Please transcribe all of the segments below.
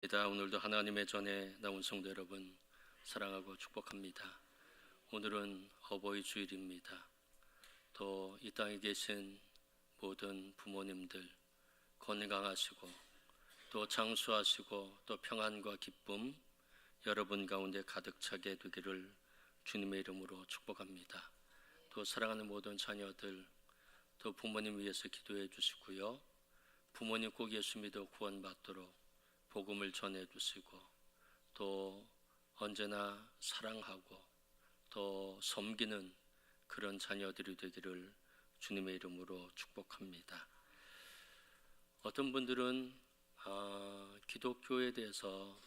오늘도 하나님의 전에 나온 성도 여러분 사랑하고 축복합니다. 오늘은 어버이 주일입니다. 또 이 땅에 계신 모든 부모님들 건강하시고 또 장수하시고 또 평안과 기쁨 여러분 가운데 가득 차게 되기를 주님의 이름으로 축복합니다. 또 사랑하는 모든 자녀들 또 부모님 위해서 기도해 주시고요. 부모님 꼭 예수 믿어 구원받도록 복음을 전해주시고 또 언제나 사랑하고 또 섬기는 그런 자녀들이 되기를 주님의 이름으로 축복합니다. 어떤 분들은 기독교에 대해서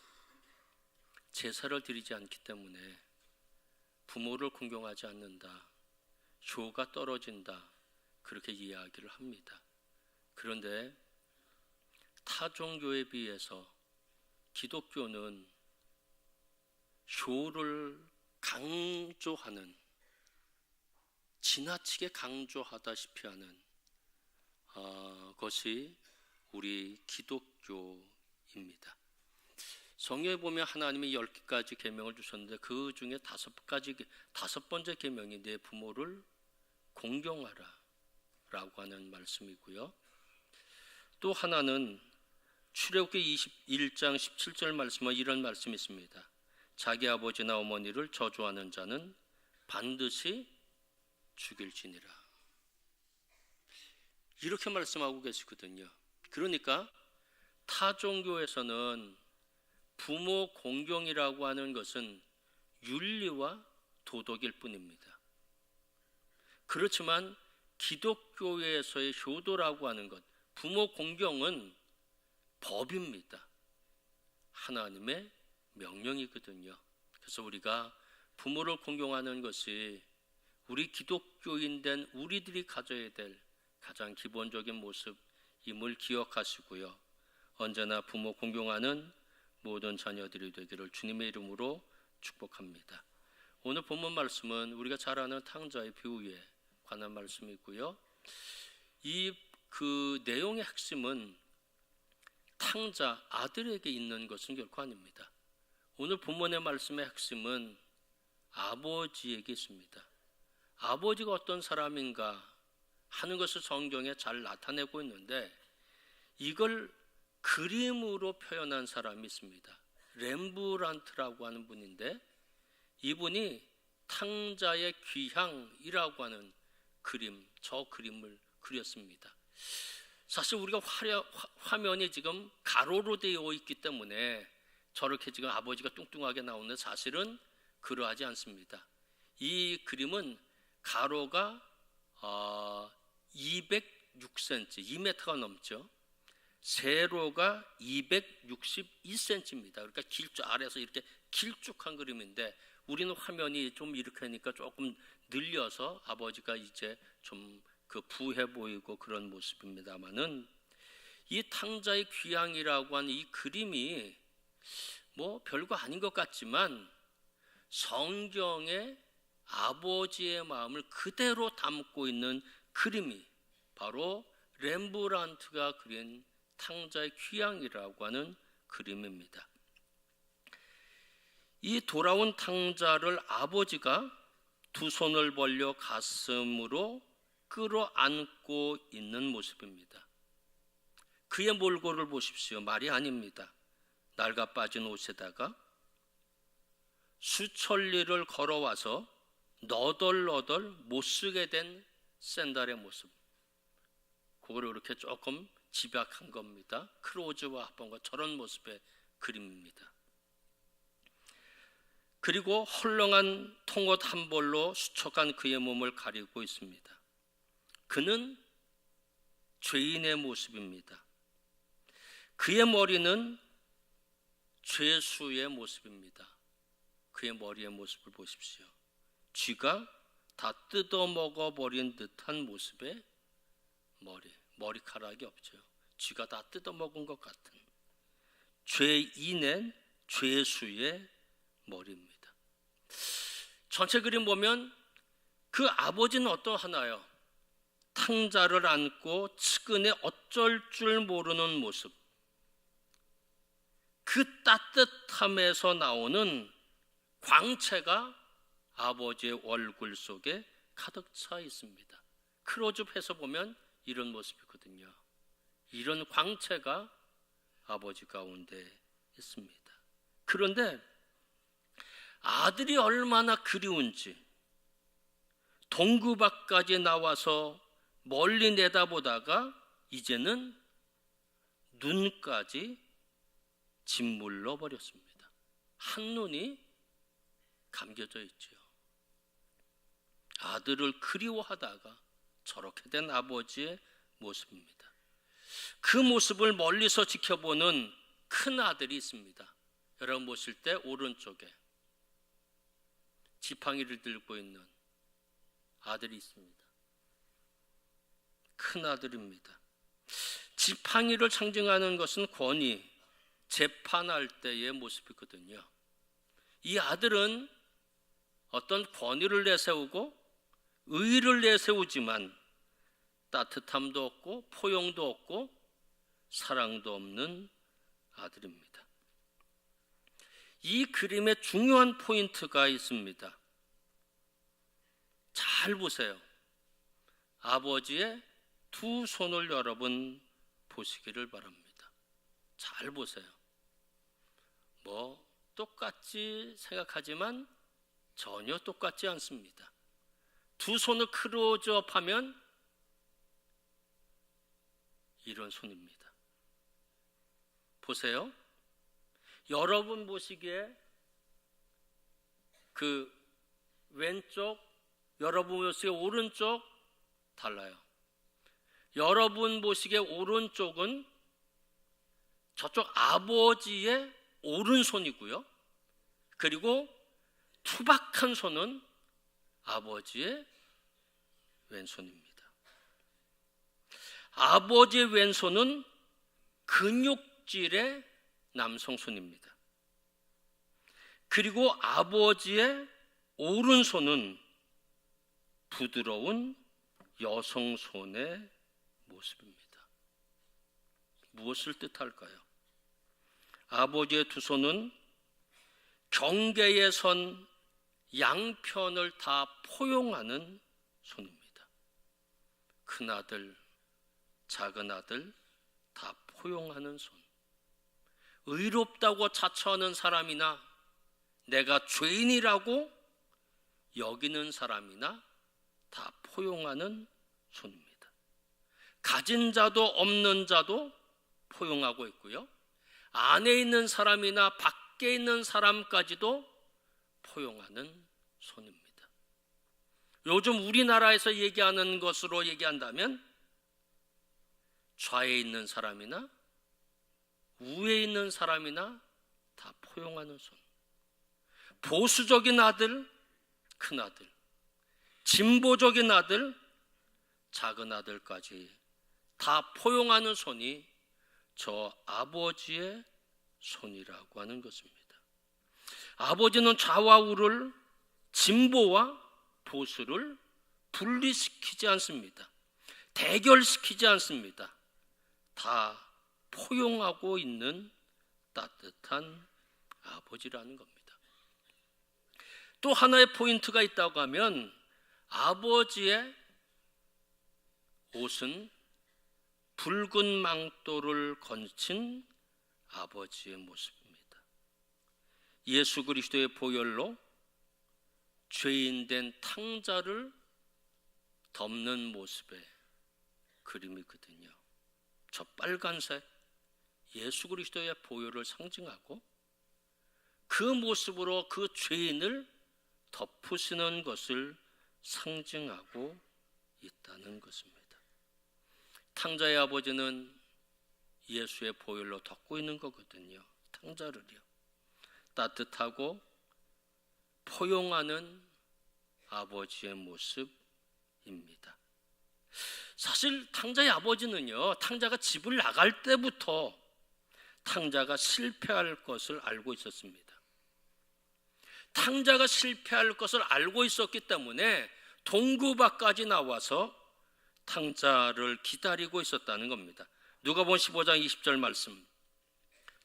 제사를 드리지 않기 때문에 부모를 공경하지 않는다, 효가 떨어진다 그렇게 이야기를 합니다. 그런데 타 종교에 비해서 기독교는 효를 강조하는, 지나치게 강조하다시피 하는 것이 우리 기독교입니다. 성경에 보면 하나님이 10가지 계명을 주셨는데 그 중에 5번째 계명이 내 부모를 공경하라 라고 하는 말씀이고요. 또 하나는 출애굽기 21장 17절 말씀은 이런 말씀이 있습니다. 자기 아버지나 어머니를 저주하는 자는 반드시 죽일지니라. 이렇게 말씀하고 계시거든요. 그러니까 타 종교에서는 부모 공경이라고 하는 것은 윤리와 도덕일 뿐입니다. 그렇지만 기독교에서의 효도라고 하는 것, 부모 공경은 법입니다. 하나님의 명령이거든요. 그래서 우리가 부모를 공경하는 것이 우리 기독교인 된 우리들이 가져야 될 가장 기본적인 모습임을 기억하시고요. 언제나 부모 공경하는 모든 자녀들이 되기를 주님의 이름으로 축복합니다. 오늘 본문 말씀은 우리가 잘 아는 탕자의 비유에 관한 말씀이고요. 그 내용의 핵심은 탕자 아들에게 있는 것은 결코 아닙니다. 오늘 본문의 말씀의 핵심은 아버지에게 있습니다. 아버지가 어떤 사람인가 하는 것을 성경에 잘 나타내고 있는데 이걸 그림으로 표현한 사람이 있습니다. 렘브란트라고 하는 분인데 이분이 탕자의 귀향이라고 하는 그림, 저 그림을 그렸습니다. 사실 우리가 화면이 지금 가로로 되어 있기 때문에 저렇게 지금 아버지가 뚱뚱하게 나오는데 사실은 그러하지 않습니다. 이 그림은 가로가 206cm, 2m가 넘죠. 세로가 262cm입니다. 그러니까 아래에서 이렇게 길쭉한 그림인데 우리는 화면이 좀 이렇게 하니까 조금 늘려서 아버지가 이제 좀 부해 보이고 그런 모습입니다만은 이 탕자의 귀향이라고 하는 이 그림이 뭐 별거 아닌 것 같지만 성경의 아버지의 마음을 그대로 담고 있는 그림이 바로 렘브란트가 그린 탕자의 귀향이라고 하는 그림입니다. 이 돌아온 탕자를 아버지가 두 손을 벌려 가슴으로 끌어안고 있는 모습입니다. 그의 몰골을 보십시오. 말이 아닙니다. 낡아 빠진 옷에다가 수천리를 걸어와서 너덜너덜 못쓰게 된 샌들의 모습, 그거를 이렇게 조금 집약한 겁니다. 크로즈와 합한 것, 저런 모습의 그림입니다. 그리고 헐렁한 통옷 한 벌로 수척한 그의 몸을 가리고 있습니다. 그는 죄인의 모습입니다. 그의 머리는 죄수의 모습입니다. 그의 머리의 모습을 보십시오. 쥐가 다 뜯어먹어 버린 듯한 모습의 머리카락이 없죠. 쥐가 다 뜯어먹은 것 같은 죄인의 죄수의 머리입니다. 전체 그림 보면 그 아버지는 어떠하나요? 탕자를 안고 측은히 어쩔 줄 모르는 모습. 그 따뜻함에서 나오는 광채가 아버지의 얼굴 속에 가득 차 있습니다. 클로즈업해서 보면 이런 모습이거든요. 이런 광채가 아버지 가운데 있습니다. 그런데 아들이 얼마나 그리운지 동구 밖까지 나와서 멀리 내다보다가 이제는 눈까지 짓물러 버렸습니다. 한눈이 감겨져 있죠. 아들을 그리워하다가 저렇게 된 아버지의 모습입니다. 그 모습을 멀리서 지켜보는 큰 아들이 있습니다. 여러분 보실 때 오른쪽에 지팡이를 들고 있는 아들이 있습니다. 큰 아들입니다. 지팡이를 상징하는 것은 권위, 재판할 때의 모습이거든요. 이 아들은 어떤 권위를 내세우고 의의를 내세우지만 따뜻함도 없고 포용도 없고 사랑도 없는 아들입니다. 이 그림에 중요한 포인트가 있습니다. 잘 보세요. 아버지의 두 손을 여러분 보시기를 바랍니다. 잘 보세요. 똑같이 생각하지만 전혀 똑같지 않습니다. 두 손을 클로즈업하면 이런 손입니다. 보세요. 여러분 보시기에 그 왼쪽, 여러분 보시기에 오른쪽 달라요. 여러분 보시기에 오른쪽은 저쪽 아버지의 오른손이고요. 그리고 투박한 손은 아버지의 왼손입니다. 아버지의 왼손은 근육질의 남성손입니다. 그리고 아버지의 오른손은 부드러운 여성손의 모습입니다. 무엇을 뜻할까요? 아버지의 두 손은 경계의 선 양편을 다 포용하는 손입니다. 큰아들, 작은아들 다 포용하는 손. 의롭다고 자처하는 사람이나 내가 죄인이라고 여기는 사람이나 다 포용하는 손입니다. 가진 자도 없는 자도 포용하고 있고요. 안에 있는 사람이나 밖에 있는 사람까지도 포용하는 손입니다. 요즘 우리나라에서 얘기하는 것으로 얘기한다면 좌에 있는 사람이나 우에 있는 사람이나 다 포용하는 손. 보수적인 아들, 큰 아들, 진보적인 아들, 작은 아들까지 다 포용하는 손이 저 아버지의 손이라고 하는 것입니다. 아버지는 좌와 우를, 진보와 보수를 분리시키지 않습니다. 대결시키지 않습니다. 다 포용하고 있는 따뜻한 아버지라는 겁니다. 또 하나의 포인트가 있다고 하면 아버지의 옷은 붉은 망토를 걸친 아버지의 모습입니다. 예수 그리스도의 보혈로 죄인된 탕자를 덮는 모습의 그림이거든요. 저 빨간색 예수 그리스도의 보혈을 상징하고 그 모습으로 그 죄인을 덮으시는 것을 상징하고 있다는 것입니다. 탕자의 아버지는 예수의 보혈로 덮고 있는 거거든요. 탕자를요. 따뜻하고 포용하는 아버지의 모습입니다. 사실 탕자의 아버지는요, 탕자가 집을 나갈 때부터 탕자가 실패할 것을 알고 있었습니다. 탕자가 실패할 것을 알고 있었기 때문에 동구밖까지 나와서 탕자를 기다리고 있었다는 겁니다. 누가복음 15장 20절 말씀.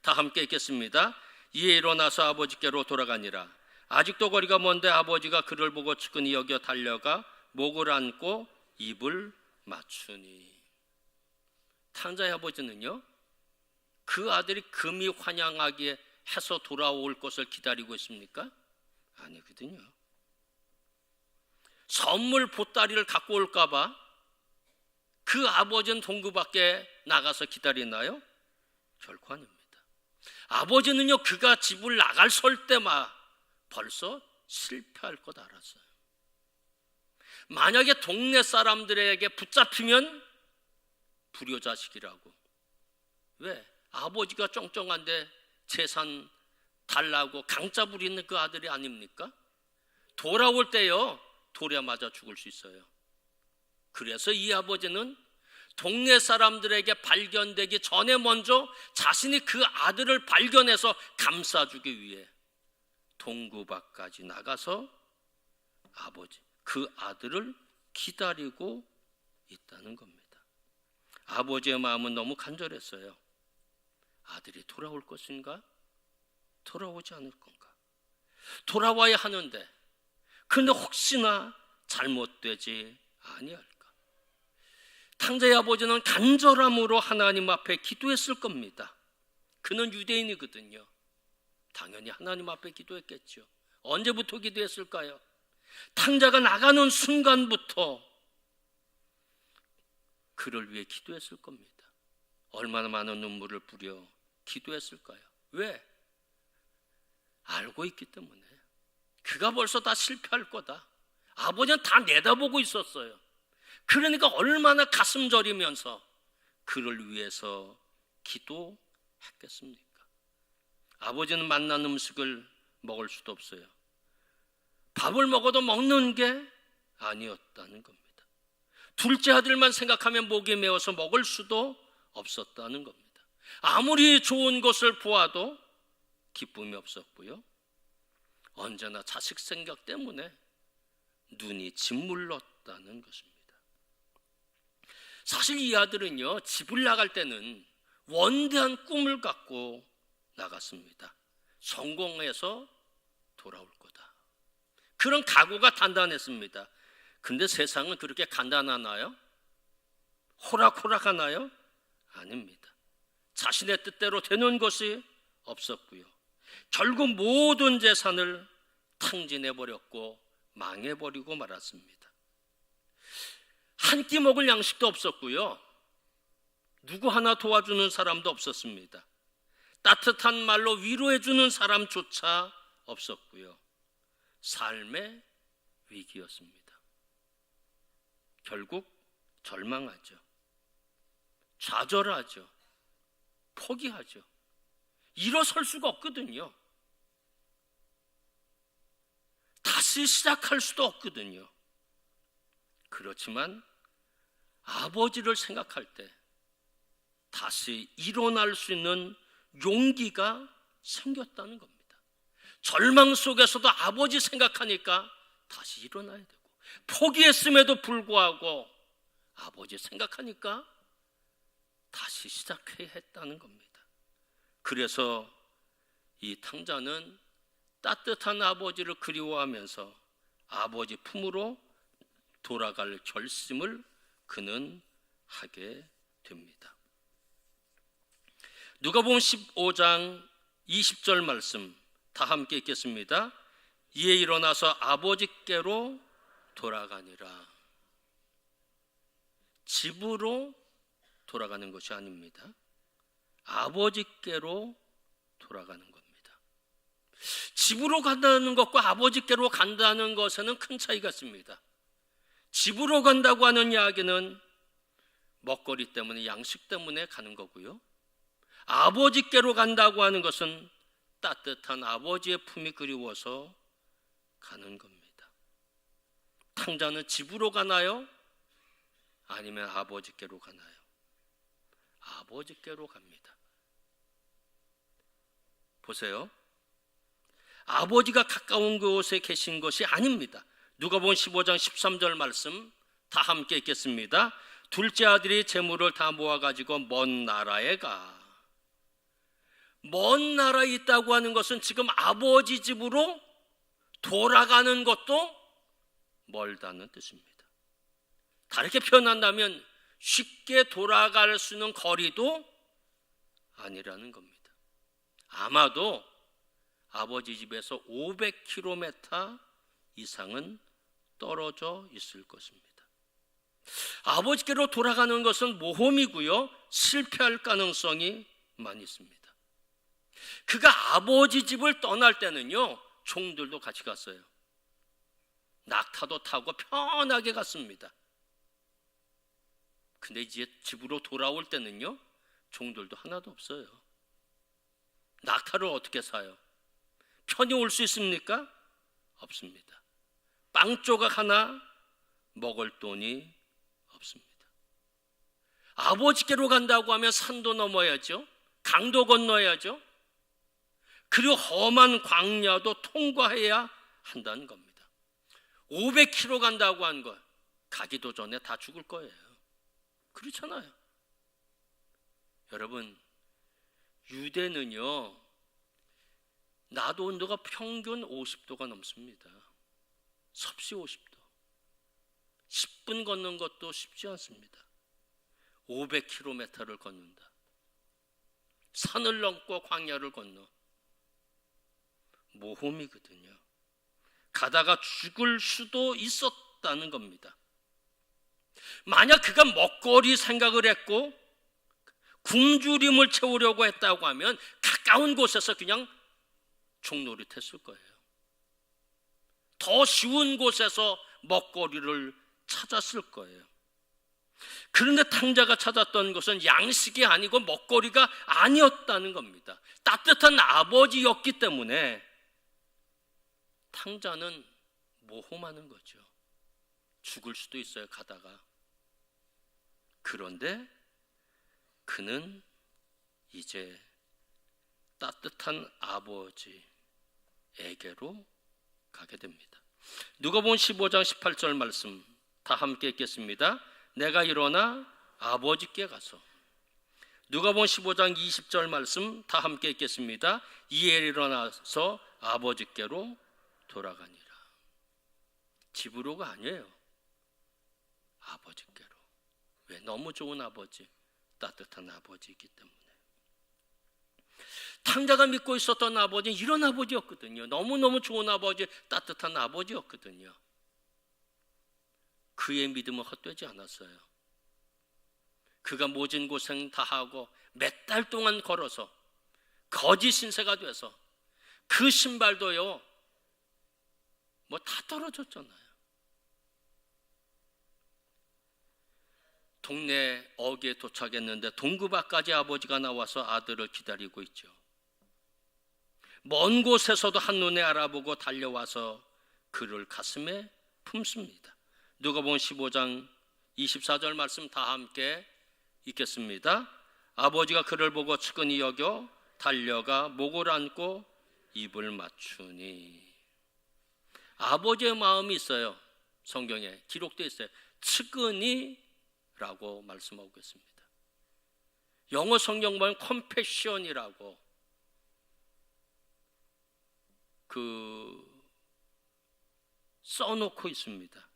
다 함께 읽겠습니다. 이에 일어나서 아버지께로 돌아가니라. 아직도 거리가 먼데 아버지가 그를 보고 측은히 여겨 달려가 목을 안고 입을 맞추니. 탕자의 아버지는요, 그 아들이 금이 환영하게 해서 돌아올 것을 기다리고 있습니까? 아니거든요. 선물 보따리를 갖고 올까 봐 그 아버지는 동구 밖에 나가서 기다리나요? 결코 아닙니다. 아버지는요, 그가 집을 나갈 설 때만 벌써 실패할 것 알았어요. 만약에 동네 사람들에게 붙잡히면 불효자식이라고. 왜? 아버지가 쩡쩡한데 재산 달라고 강짜 부리는 그 아들이 아닙니까? 돌아올 때요, 돌에 맞아 죽을 수 있어요. 그래서 이 아버지는 동네 사람들에게 발견되기 전에 먼저 자신이 그 아들을 발견해서 감싸주기 위해 동구 밖까지 나가서 아버지, 그 아들을 기다리고 있다는 겁니다. 아버지의 마음은 너무 간절했어요. 아들이 돌아올 것인가? 돌아오지 않을 건가? 돌아와야 하는데, 근데 혹시나 잘못되지 아니할까? 탕자의 아버지는 간절함으로 하나님 앞에 기도했을 겁니다. 그는 유대인이거든요. 당연히 하나님 앞에 기도했겠죠. 언제부터 기도했을까요? 탕자가 나가는 순간부터 그를 위해 기도했을 겁니다. 얼마나 많은 눈물을 뿌려 기도했을까요? 왜? 알고 있기 때문에. 그가 벌써 다 실패할 거다. 아버지는 다 내다보고 있었어요. 그러니까 얼마나 가슴 저리면서 그를 위해서 기도했겠습니까? 아버지는 맛난 음식을 먹을 수도 없어요. 밥을 먹어도 먹는 게 아니었다는 겁니다. 둘째 아들만 생각하면 목이 메어서 먹을 수도 없었다는 겁니다. 아무리 좋은 것을 보아도 기쁨이 없었고요. 언제나 자식 생각 때문에 눈이 짓물렀다는 것입니다. 사실 이 아들은요, 집을 나갈 때는 원대한 꿈을 갖고 나갔습니다. 성공해서 돌아올 거다. 그런 각오가 단단했습니다. 근데 세상은 그렇게 간단하나요? 호락호락하나요? 아닙니다. 자신의 뜻대로 되는 것이 없었고요. 결국 모든 재산을 탕진해버렸고 망해버리고 말았습니다. 한 끼 먹을 양식도 없었고요. 누구 하나 도와주는 사람도 없었습니다. 따뜻한 말로 위로해주는 사람조차 없었고요. 삶의 위기였습니다. 결국 절망하죠. 좌절하죠. 포기하죠. 일어설 수가 없거든요. 다시 시작할 수도 없거든요. 그렇지만 아버지를 생각할 때 다시 일어날 수 있는 용기가 생겼다는 겁니다. 절망 속에서도 아버지 생각하니까 다시 일어나야 되고, 포기했음에도 불구하고 아버지 생각하니까 다시 시작해야 했다는 겁니다. 그래서 이 탕자는 따뜻한 아버지를 그리워하면서 아버지 품으로 돌아갈 결심을 그는 하게 됩니다. 누가복음 15장 20절 말씀 다 함께 읽겠습니다. 이에 일어나서 아버지께로 돌아가니라. 집으로 돌아가는 것이 아닙니다. 아버지께로 돌아가는 겁니다. 집으로 간다는 것과 아버지께로 간다는 것에는 큰 차이가 있습니다. 집으로 간다고 하는 이야기는 먹거리 때문에, 양식 때문에 가는 거고요. 아버지께로 간다고 하는 것은 따뜻한 아버지의 품이 그리워서 가는 겁니다. 탕자는 집으로 가나요? 아니면 아버지께로 가나요? 아버지께로 갑니다. 보세요. 아버지가 가까운 그곳에 계신 것이 아닙니다. 누가복음 15장 13절 말씀 다 함께 읽겠습니다. 둘째 아들이 재물을 다 모아가지고 먼 나라에 가. 먼 나라에 있다고 하는 것은 지금 아버지 집으로 돌아가는 것도 멀다는 뜻입니다. 다르게 표현한다면 쉽게 돌아갈 수 있는 거리도 아니라는 겁니다. 아마도 아버지 집에서 500km 이상은 떨어져 있을 것입니다. 아버지께로 돌아가는 것은 모험이고요, 실패할 가능성이 많이 있습니다. 그가 아버지 집을 떠날 때는요, 종들도 같이 갔어요. 낙타도 타고 편하게 갔습니다. 근데 이제 집으로 돌아올 때는요, 종들도 하나도 없어요. 낙타를 어떻게 사요? 편히 올 수 있습니까? 없습니다. 빵 조각 하나 먹을 돈이 없습니다. 아버지께로 간다고 하면 산도 넘어야죠, 강도 건너야죠, 그리고 험한 광야도 통과해야 한다는 겁니다. 500km 간다고 한 거, 가기도 전에 다 죽을 거예요. 그렇잖아요. 여러분, 유대는요, 낮 온도가 평균 50도가 넘습니다. 섭씨 50도. 10분 걷는 것도 쉽지 않습니다. 500km를 걷는다. 산을 넘고 광야를 건너. 모험이거든요. 가다가 죽을 수도 있었다는 겁니다. 만약 그가 먹거리 생각을 했고 굶주림을 채우려고 했다고 하면 가까운 곳에서 그냥 종노릇했을 거예요. 더 쉬운 곳에서 먹거리를 찾았을 거예요. 그런데 탕자가 찾았던 것은 양식이 아니고 먹거리가 아니었다는 겁니다. 따뜻한 아버지였기 때문에 탕자는 모험하는 거죠. 죽을 수도 있어요, 가다가. 그런데 그는 이제 따뜻한 아버지에게로 가게 됩니다. 누가복음 15장 18절 말씀 다 함께 읽겠습니다. 내가 일어나 아버지께 가서. 누가복음 15장 20절 말씀 다 함께 읽겠습니다. 이에 일어나서 아버지께로 돌아가니라. 집으로가 아니에요. 아버지께로. 왜? 너무 좋은 아버지, 따뜻한 아버지이기 때문에. 탕자가 믿고 있었던 아버지는 이런 아버지였거든요. 너무너무 좋은 아버지, 따뜻한 아버지였거든요. 그의 믿음은 헛되지 않았어요. 그가 모진 고생 다 하고 몇 달 동안 걸어서 거짓 신세가 돼서 그 신발도요, 뭐 다 떨어졌잖아요. 동네 어귀에 도착했는데 동굴 밖까지 아버지가 나와서 아들을 기다리고 있죠. 먼 곳에서도 한눈에 알아보고 달려와서 그를 가슴에 품습니다. 누가복음 15장 24절 말씀 다 함께 읽겠습니다. 아버지가 그를 보고 측은히 여겨 달려가 목을 안고 입을 맞추니. 아버지의 마음이 있어요. 성경에 기록되어 있어요. 측은히라고 말씀하고 있습니다. 영어 성경 보면 컴패션이라고 써놓고 있습니다.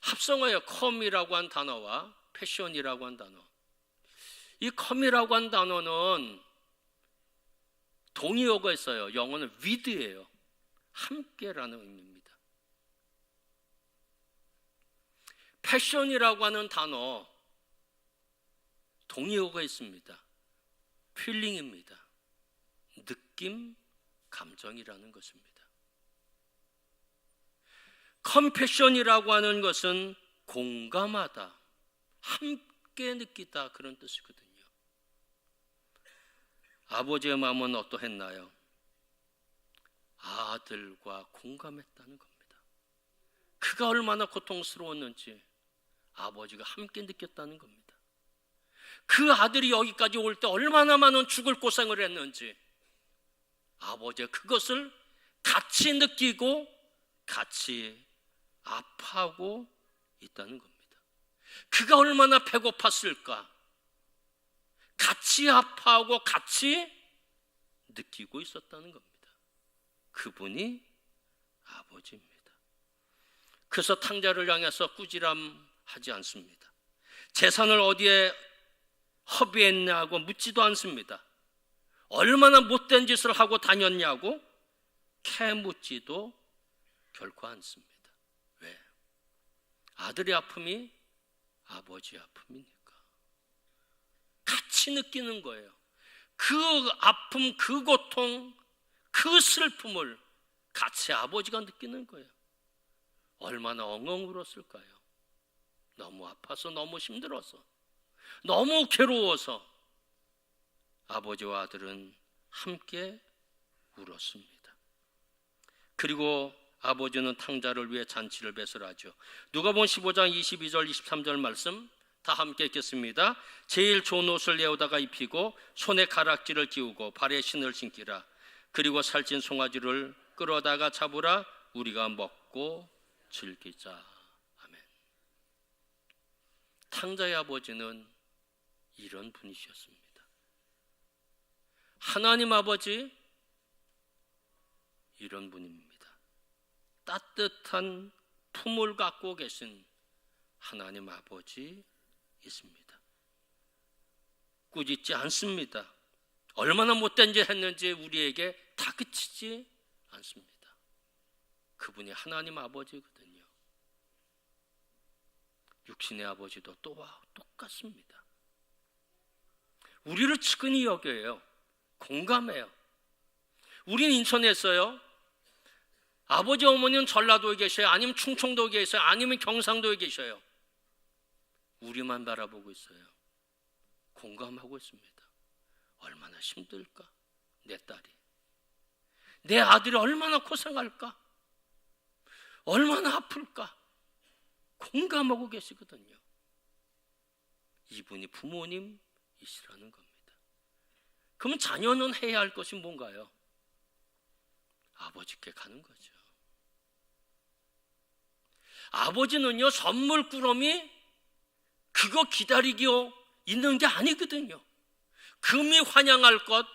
합성어예요. 컴이라고 한 단어와 패션이라고 한 단어. 이 컴이라고 한 단어는 동의어가 있어요. 영어는 with예요. 함께라는 의미입니다. 패션이라고 하는 단어 동의어가 있습니다. 필링입니다. 느낌, 감정이라는 것입니다. 컴패션이라고 하는 것은 공감하다, 함께 느끼다, 그런 뜻이거든요. 아버지의 마음은 어떠했나요? 아들과 공감했다는 겁니다. 그가 얼마나 고통스러웠는지 아버지가 함께 느꼈다는 겁니다. 그 아들이 여기까지 올 때 얼마나 많은 죽을 고생을 했는지 아버지가 그것을 같이 느끼고 같이 아파하고 있다는 겁니다. 그가 얼마나 배고팠을까? 같이 아파하고 같이 느끼고 있었다는 겁니다. 그분이 아버지입니다. 그래서 탕자를 향해서 꾸지람하지 않습니다. 재산을 어디에 허비했냐고 묻지도 않습니다. 얼마나 못된 짓을 하고 다녔냐고 캐묻지도 결코 않습니다. 왜? 아들의 아픔이 아버지의 아픔이니까. 같이 느끼는 거예요. 그 아픔, 그 고통, 그 슬픔을 같이 아버지가 느끼는 거예요. 얼마나 엉엉 울었을까요? 너무 아파서, 너무 힘들어서, 너무 괴로워서 아버지와 아들은 함께 울었습니다. 그리고 아버지는 탕자를 위해 잔치를 배설하죠. 누가복음 15장 22절 23절 말씀 다 함께 읽겠습니다. 제일 좋은 옷을 내어다가 입히고 손에 가락지를 끼우고 발에 신을 신기라. 그리고 살찐 송아지를 끌어다가 잡으라. 우리가 먹고 즐기자. 아멘. 탕자의 아버지는 이런 분이셨습니다. 하나님 아버지 이런 분입니다. 따뜻한 품을 갖고 계신 하나님 아버지 있습니다. 꾸짖지 않습니다. 얼마나 못된 짓 했는지 우리에게 다그치지 않습니다. 그분이 하나님 아버지거든요. 육신의 아버지도 또와 똑같습니다. 우리를 측은히 여겨요. 공감해요. 우린 인천에 있어요. 아버지 어머니는 전라도에 계셔요. 아니면 충청도에 계셔요. 아니면 경상도에 계셔요. 우리만 바라보고 있어요. 공감하고 있습니다. 얼마나 힘들까? 내 딸이. 내 아들이 얼마나 고생할까? 얼마나 아플까? 공감하고 계시거든요. 이분이 부모님이시라는 겁니다. 그러면 자녀는 해야 할 것이 뭔가요? 아버지께 가는 거죠. 아버지는요, 선물 꾸러미 그거 기다리고 있는 게 아니거든요. 금이 환영할 것,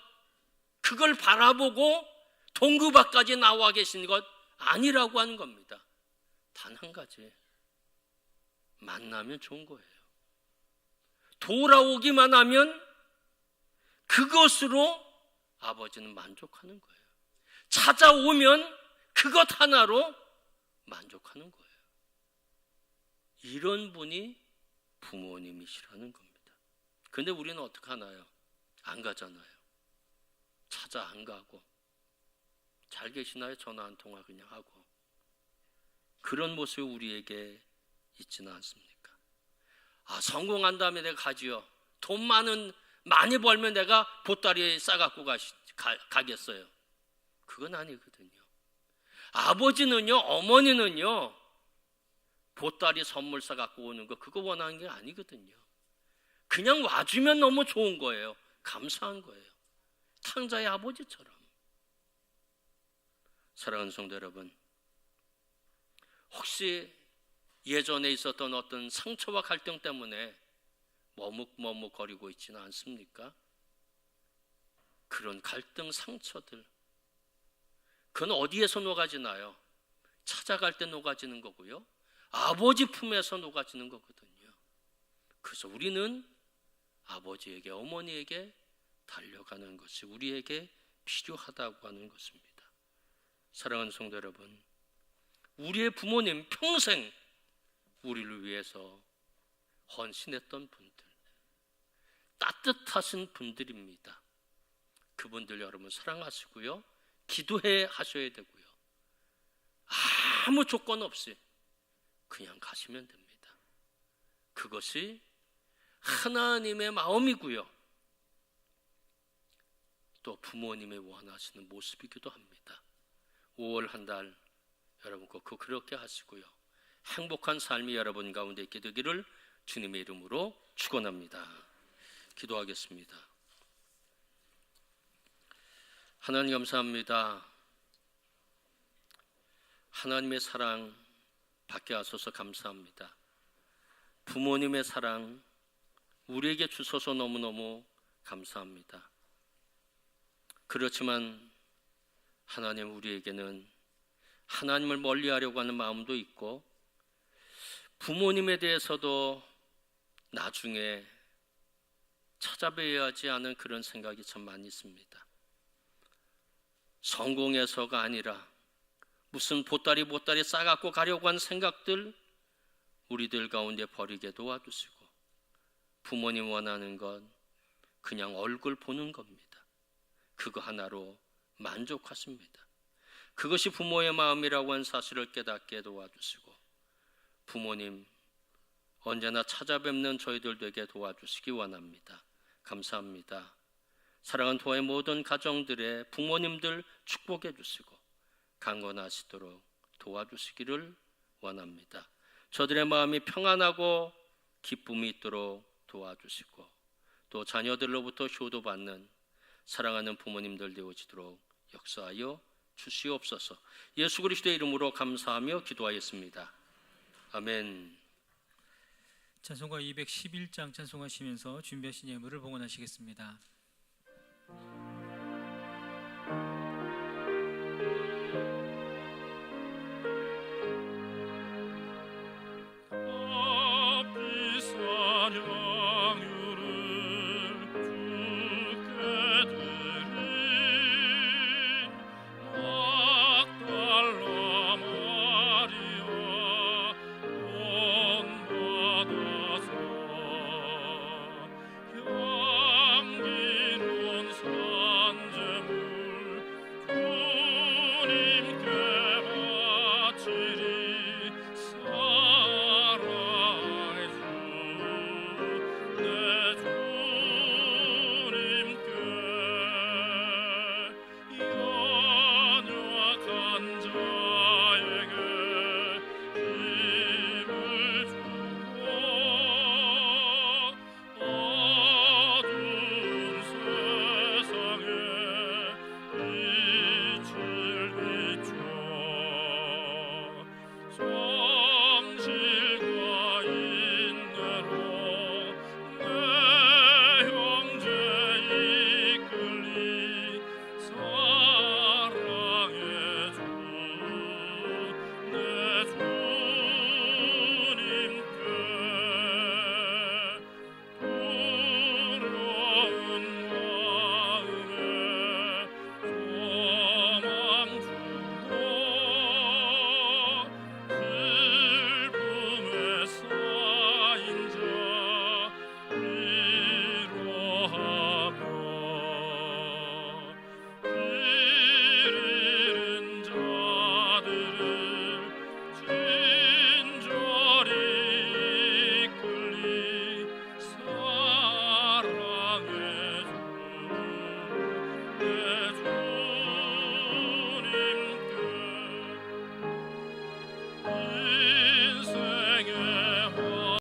그걸 바라보고 동급 앞까지 나와 계신 것 아니라고 하는 겁니다. 단 한 가지, 만나면 좋은 거예요. 돌아오기만 하면 그것으로 아버지는 만족하는 거예요. 찾아오면 그것 하나로 만족하는 거예요. 이런 분이 부모님이시라는 겁니다. 근데 우리는 어떻게 하나요? 안 가잖아요. 찾아 안 가고, 잘 계시나요? 전화 한 통화 그냥 하고. 그런 모습이 우리에게 있지는 않습니까? 성공한 다음에 내가 가지요. 돈 많이 벌면 내가 보따리 싸갖고 가겠어요. 그건 아니거든요. 아버지는요, 어머니는요, 보따리 선물 싸갖고 오는 거 그거 원하는 게 아니거든요. 그냥 와주면 너무 좋은 거예요. 감사한 거예요. 탕자의 아버지처럼. 사랑하는 성도 여러분, 혹시 예전에 있었던 어떤 상처와 갈등 때문에 머뭇머뭇거리고 있지는 않습니까? 그런 갈등 상처들, 그건 어디에서 녹아지나요? 찾아갈 때 녹아지는 거고요, 아버지 품에서 녹아지는 거거든요. 그래서 우리는 아버지에게, 어머니에게 달려가는 것이 우리에게 필요하다고 하는 것입니다. 사랑하는 성도 여러분, 우리의 부모님 평생 우리를 위해서 헌신했던 분들, 따뜻하신 분들입니다. 그분들 여러분 사랑하시고요, 기도해 하셔야 되고요, 아무 조건 없이 그냥 가시면 됩니다. 그것이 하나님의 마음이고요, 또 부모님의 원하시는 모습이기도 합니다. 5월 한 달 여러분 꼭 그렇게 하시고요, 행복한 삶이 여러분 가운데 있게 되기를 주님의 이름으로 축원합니다. 기도하겠습니다. 하나님 감사합니다. 하나님의 사랑 받게 하소서 감사합니다. 부모님의 사랑 우리에게 주셔서 너무너무 감사합니다. 그렇지만 하나님 우리에게는 하나님을 멀리하려고 하는 마음도 있고 부모님에 대해서도 나중에 찾아뵈야 하지 않은 그런 생각이 참 많이 있습니다. 성공해서가 아니라 무슨 보따리 싸갖고 가려고 하는 생각들 우리들 가운데 버리게 도와주시고 부모님 원하는 건 그냥 얼굴 보는 겁니다. 그거 하나로 만족하십니다. 그것이 부모의 마음이라고 하는 사실을 깨닫게 도와주시고 부모님 언제나 찾아뵙는 저희들 되게 도와주시기 원합니다. 감사합니다. 사랑하는 도의 모든 가정들의 부모님들 축복해 주시고 강건하시도록 도와주시기를 원합니다. 저들의 마음이 평안하고 기쁨이 있도록 도와주시고 또 자녀들로부터 효도받는 사랑하는 부모님들 되어지도록 역사하여 주시옵소서. 예수 그리스도의 이름으로 감사하며 기도하였습니다. 아멘. 찬송가 211장 찬송하시면서 준비하신 예물을 봉헌하시겠습니다.